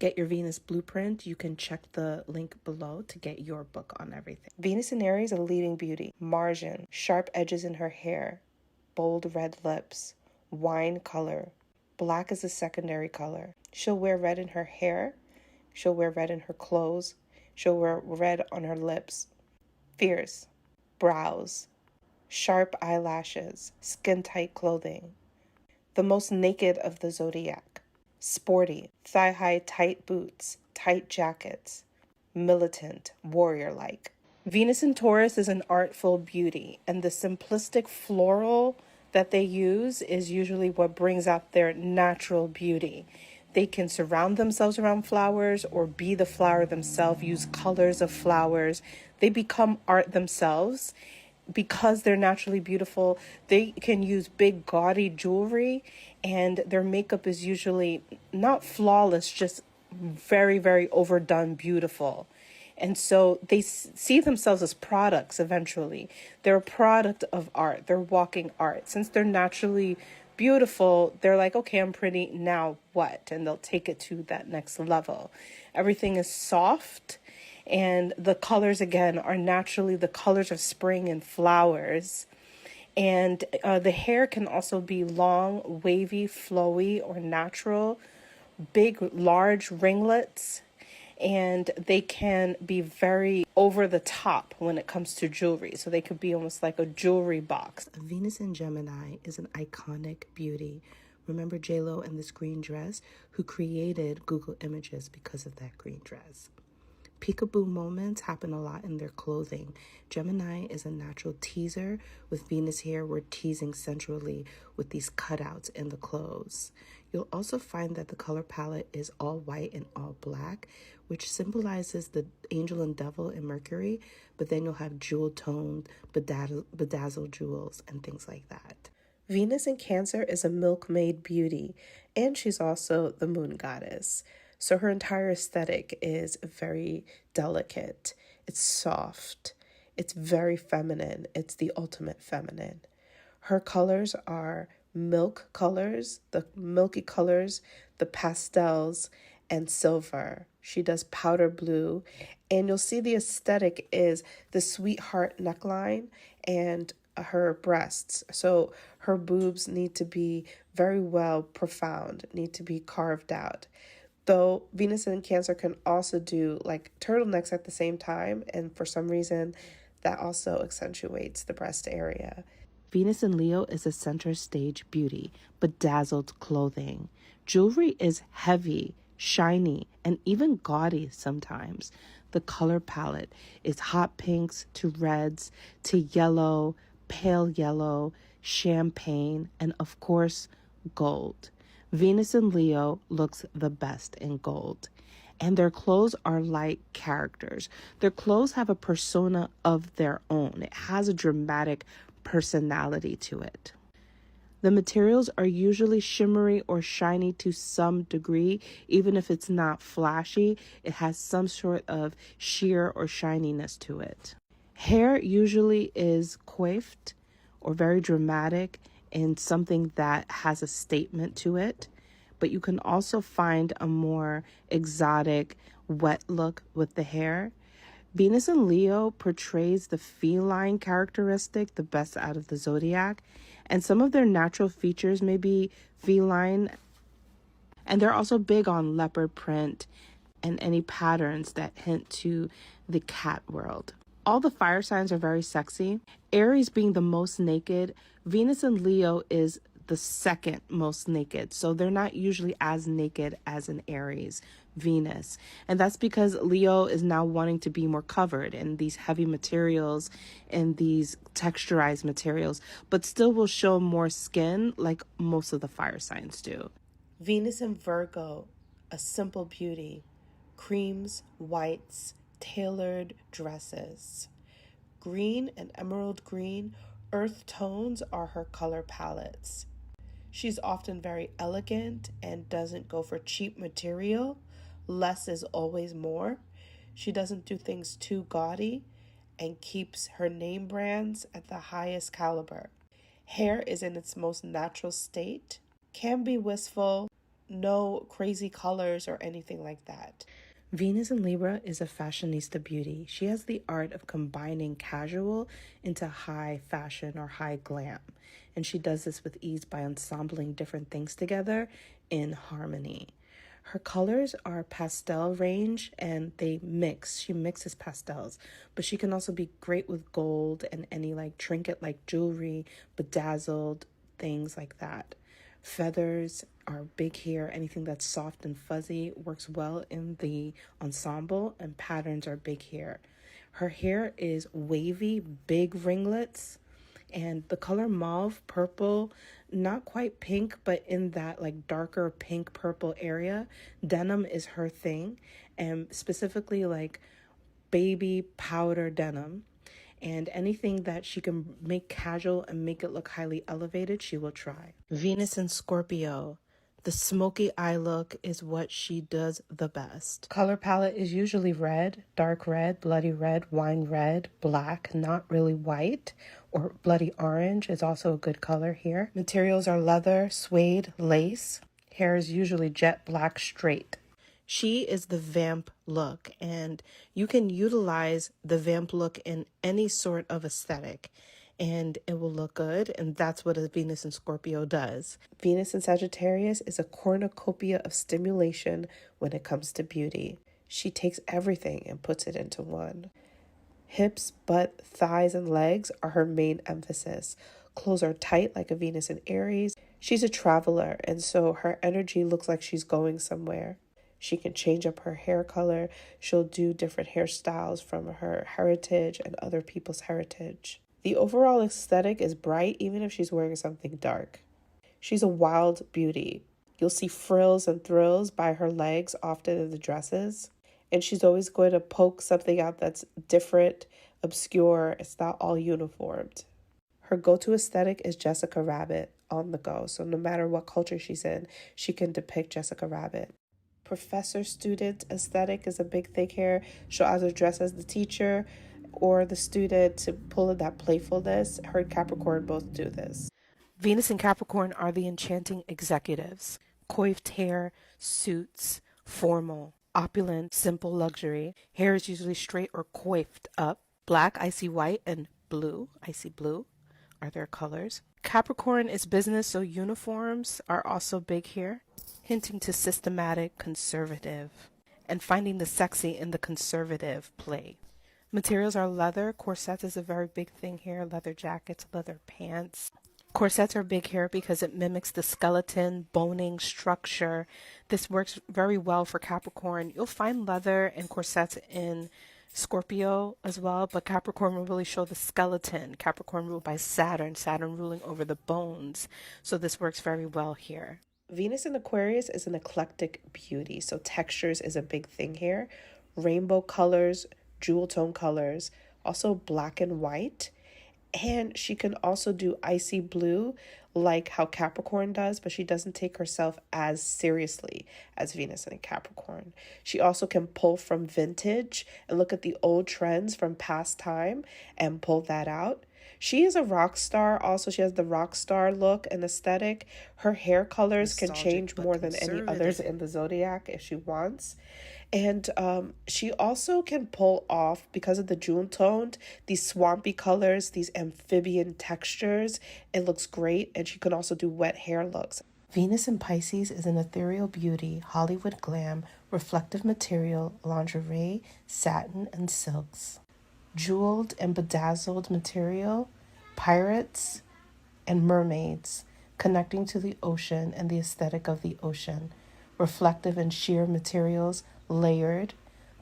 get your Venus blueprint, you can check the link below to get your book on everything. Venus in Aries, a leading beauty. Margin, sharp edges in her hair, bold red lips, wine color. Black is a secondary color. She'll wear red in her hair. She'll wear red in her clothes. She'll wear red on her lips. Fierce, brows, sharp eyelashes, skin-tight clothing. The most naked of the zodiac. Sporty, thigh-high tight boots, tight jackets. Militant, warrior-like. Venus in Taurus is an artful beauty, and the simplistic floral that they use is usually what brings out their natural beauty. They can surround themselves around flowers or be the flower themselves, use colors of flowers. They become art themselves. Because they're naturally beautiful, they can use big gaudy jewelry, and their makeup is usually not flawless, just very, very overdone beautiful. And so they see themselves as products eventually. They're a product of art. They're walking art. Since they're naturally beautiful, they're like, okay, I'm pretty, now what? And they'll take it to that next level. Everything is soft. And the colors, again, are naturally the colors of spring and flowers. And the hair can also be long, wavy, flowy, or natural, big, large ringlets. And they can be very over the top when it comes to jewelry. So they could be almost like a jewelry box. Venus in Gemini is an iconic beauty. Remember J-Lo in this green dress, who created Google Images because of that green dress. Peekaboo moments happen a lot in their clothing. Gemini is a natural teaser. With Venus here, we're teasing centrally with these cutouts in the clothes. You'll also find that the color palette is all white and all black, which symbolizes the angel and devil in Mercury, but then you'll have jewel-toned, bedazzled jewels and things like that. Venus in Cancer is a milkmaid beauty, and she's also the moon goddess. So her entire aesthetic is very delicate. It's soft. It's very feminine. It's the ultimate feminine. Her colors are milk colors, the milky colors, the pastels, and silver. She does powder blue. And you'll see the aesthetic is the sweetheart neckline and her breasts. So her boobs need to be very well profound, need to be carved out. Though Venus in Cancer can also do like turtlenecks at the same time. And for some reason, that also accentuates the breast area. Venus in Leo is a center stage beauty, bedazzled clothing. Jewelry is heavy, shiny, and even gaudy sometimes. The color palette is hot pinks to reds to yellow, pale yellow, champagne, and of course, gold. Venus in Leo looks the best in gold. And their clothes are like characters. Their clothes have a persona of their own. It has a dramatic personality to it. The materials are usually shimmery or shiny to some degree. Even if it's not flashy, it has some sort of sheer or shininess to it. Hair usually is coiffed or very dramatic and something that has a statement to it. But you can also find a more exotic, wet look with the hair. Venus in Leo portrays the feline characteristic the best out of the zodiac. And some of their natural features may be feline. And they're also big on leopard print and any patterns that hint to the cat world. All the fire signs are very sexy. Aries being the most naked, Venus in Leo is the second most naked. So they're not usually as naked as an Aries Venus. And that's because Leo is now wanting to be more covered in these heavy materials and these texturized materials, but still will show more skin like most of the fire signs do. Venus in Virgo, a simple beauty. Creams, whites, tailored dresses. Green and emerald green, earth tones are her color palettes. She's often very elegant and doesn't go for cheap material. Less is always more. She doesn't do things too gaudy and keeps her name brands at the highest caliber. Hair is in its most natural state, can be wistful, no crazy colors or anything like that. Venus in Libra is a fashionista beauty. She has the art of combining casual into high fashion or high glam. And she does this with ease by ensembling different things together in harmony. Her colors are pastel range and they mix. She mixes pastels, but she can also be great with gold and any like trinket like jewelry, bedazzled things like that. Feathers are big here. Anything that's soft and fuzzy works well in the ensemble, and patterns are big here. Her hair is wavy, big ringlets, and the color mauve, purple, not quite pink, but in that like darker pink purple area. Denim is her thing, and specifically like baby powder denim. And anything that she can make casual and make it look highly elevated, she will try. Venus in Scorpio. The smoky eye look is what she does the best. Color palette is usually red, dark red, bloody red, wine red, black, not really white, or bloody orange is also a good color here. Materials are leather, suede, lace. Hair is usually jet black straight. She is the vamp look, and you can utilize the vamp look in any sort of aesthetic and it will look good, and that's what a Venus in Scorpio does. Venus in Sagittarius is a cornucopia of stimulation when it comes to beauty. She takes everything and puts it into one. Hips, butt, thighs, and legs are her main emphasis. Clothes are tight like a Venus in Aries. She's a traveler, and so her energy looks like she's going somewhere. She can change up her hair color. She'll do different hairstyles from her heritage and other people's heritage. The overall aesthetic is bright even if she's wearing something dark. She's a wild beauty. You'll see frills and thrills by her legs often in the dresses. And she's always going to poke something out that's different, obscure. It's not all uniformed. Her go-to aesthetic is Jessica Rabbit on the go. So no matter what culture she's in, she can depict Jessica Rabbit. Professor-student aesthetic is a big thing here. She'll either dress as the teacher or the student to pull in that playfulness. Her and Capricorn both do this. Venus and Capricorn are the enchanting executives. Coiffed hair, suits, formal, opulent, simple luxury. Hair is usually straight or coiffed up. Black, icy white, and blue, icy blue are their colors. Capricorn is business, so uniforms are also big here, hinting to systematic, conservative, and finding the sexy in the conservative play. Materials are leather. Corsets is a very big thing here. Leather jackets, leather pants. Corsets are big here because it mimics the skeleton, boning structure. This works very well for Capricorn. You'll find leather and corsets in Scorpio as well, but Capricorn will really show the skeleton. Capricorn ruled by Saturn, Saturn ruling over the bones. So this works very well here. Venus in Aquarius is an eclectic beauty, so textures is a big thing here. Rainbow colors, jewel tone colors, also black and white. And she can also do icy blue like how Capricorn does, but she doesn't take herself as seriously as Venus in Capricorn. She also can pull from vintage and look at the old trends from past time and pull that out. She is a rock star. Also, she has the rock star look and aesthetic. Her hair colors can change more than any others in the Zodiac if she wants. And she also can pull off, because of the jewel toned, these swampy colors, these amphibian textures. It looks great. And she can also do wet hair looks. Venus in Pisces is an ethereal beauty, Hollywood glam, reflective material, lingerie, satin, and silks. Jeweled and bedazzled material, pirates, and mermaids, connecting to the ocean and the aesthetic of the ocean. Reflective and sheer materials, layered,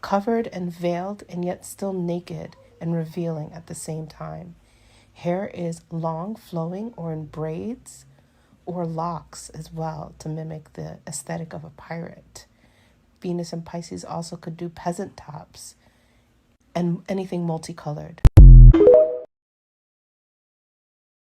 covered and veiled, and yet still naked and revealing at the same time. Hair is long, flowing, or in braids, or locks as well to mimic the aesthetic of a pirate. Venus in Pisces also could do peasant tops and anything multicolored.